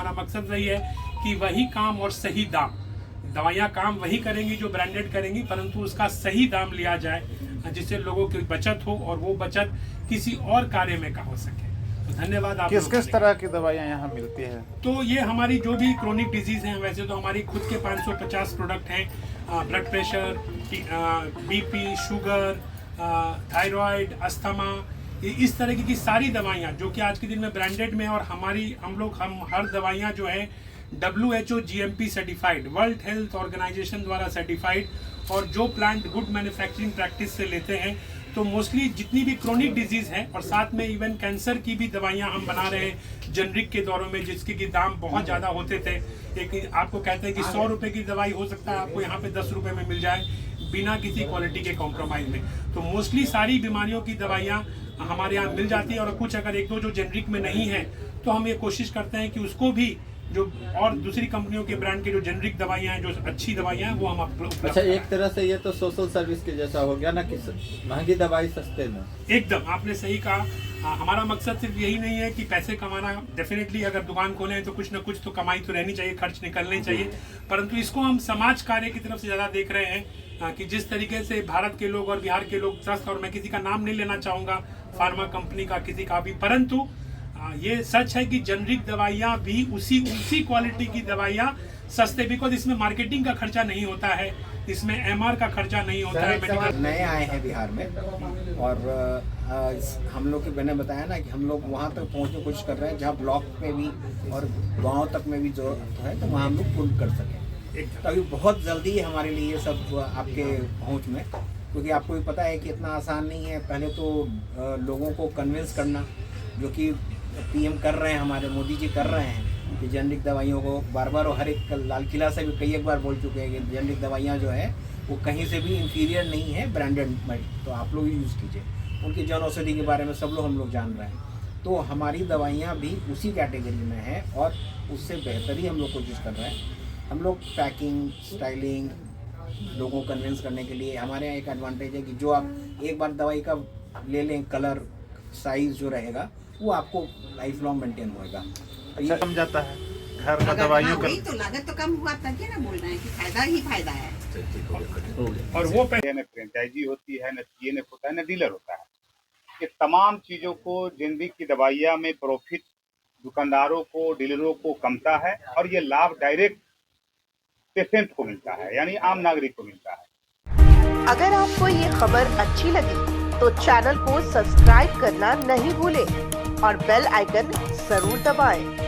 हमारा मकसद वही है कि वही काम और सही दाम, दवाइयाँ काम वही करेंगी जो ब्रांडेड करेंगी, परंतु उसका सही दाम लिया जाए जिससे लोगों की बचत हो और वो बचत किसी और कार्य में का हो सके। तो धन्यवाद। आप किस किस तरह की दवाइयाँ यहाँ मिलती है? तो ये हमारी जो भी क्रोनिक डिजीज़ हैं, वैसे तो हमारी खुद के 550 प्रोडक्ट हैं। Blood pressure, BP, sugar, thyroid, asthma, इस तरह की सारी दवाइयाँ जो कि आज के दिन में ब्रांडेड में, और हम हर दवाइयाँ जो है WHO GMP certified, world health organization द्वारा सर्टिफाइड, और जो प्लांट गुड मैन्युफैक्चरिंग प्रैक्टिस से लेते हैं। तो मोस्टली जितनी भी क्रोनिक डिजीज है, और साथ में इवन कैंसर की भी दवाइयाँ हम बना रहे हैं जेनरिक के दौरों में, जिसके की दाम बहुत ज़्यादा होते थे। एक आपको कहते हैं कि 100 रुपये की दवाई हो सकता है आपको यहाँ पे 10 रुपये में मिल जाए, बिना किसी क्वालिटी के कॉम्प्रोमाइज़ में। तो मोस्टली सारी बीमारियों की दवाइयाँ हमारे यहाँ मिल जाती है, और कुछ अगर एक दो जो जेनरिक में नहीं है तो हम ये कोशिश करते हैं कि उसको भी, जो और दूसरी कंपनियों के ब्रांड के जो जेनरिक दवाइयाँ हैं, जो अच्छी दवाइयाँ हैं, वो हम उपलब्ध। अच्छा, एक तरह से ये तो सोशल सर्विस के जैसा हो गया ना, कि महंगी दवाई सस्ते में। एकदम आपने सही कहा। हमारा मकसद सिर्फ यही नहीं है कि पैसे कमाना। डेफिनेटली अगर दुकान खोलें तो कुछ ना कुछ तो कमाई तो रहनी चाहिए, खर्च निकलने चाहिए, परंतु इसको हम समाज कार्य की तरफ से ज़्यादा देख रहे हैं कि जिस तरीके से भारत के लोग और बिहार के लोग स्वस्थ, और मैं किसी का नाम नहीं लेना चाहूँगा, फार्मा कंपनी का किसी का भी, परंतु ये सच है कि जेनरिक दवाइयाँ भी उसी क्वालिटी की दवाइयाँ सस्ते, बिकॉज इसमें मार्केटिंग का खर्चा नहीं होता है, इसमें MR का खर्चा नहीं होता है। मेडिकल नए आए हैं बिहार में, और हम लोग के मैंने बताया ना कि हम लोग वहाँ तक पहुँचने की कोशिश कर रहे हैं जहाँ ब्लॉक में भी और गांव तक में भी जो है, तो वहाँ हम लोग पूर्ण कर सकें। तो अभी बहुत जल्दी हमारे लिए ये सब आपके पहुँच में, क्योंकि आपको भी पता है कि इतना आसान नहीं है। पहले तो लोगों को कन्विंस करना, जो कि PM कर रहे हैं, हमारे मोदी जी कर रहे हैं, कि जेनरिक दवाइयों को बार बार, और हर एक लाल किला से भी कई एक बार बोल चुके हैं कि जेनरिक दवाइयाँ जो है वो कहीं से भी इंफीरियर नहीं है ब्रांडेड में, तो आप लोग यूज़ कीजिए। उनकी जन औषधि के बारे में सब लोग हम लोग जान रहे हैं, तो हमारी दवाइयाँ भी उसी कैटेगरी में है, और उससे बेहतर ही हम लोग कोशिश कर रहे हैं। हम लोग पैकिंग, स्टाइलिंग, लोगों को कन्विंस करने के लिए हमारे यहाँ एक एडवांटेज है कि जो आप एक बार दवाई का ले लें, कलर साइज जो रहेगा वो आपको लाइफ लॉन्ग मेंटेन होएगा। अच्छा, कम जाता है घर में दवाइयों का, तो लागत तो कम हुआ, तभी ना बोल रहे हैं कि फायदा ही फायदा है। और वो न फ्रेंचाइजी होती है, न CNF होता है, न डीलर होता है। ये तमाम चीज़ों को जेनरिक की दवाइयाँ में प्रॉफिट दुकानदारों को, डीलरों को कमता है, और ये लाभ डायरेक्ट पेशेंट को मिलता है, यानी आम नागरिक को मिलता है। अगर आपको ये खबर अच्छी लगी तो चैनल को सब्सक्राइब करना नहीं भूलें और बेल आइकन जरूर दबाएं।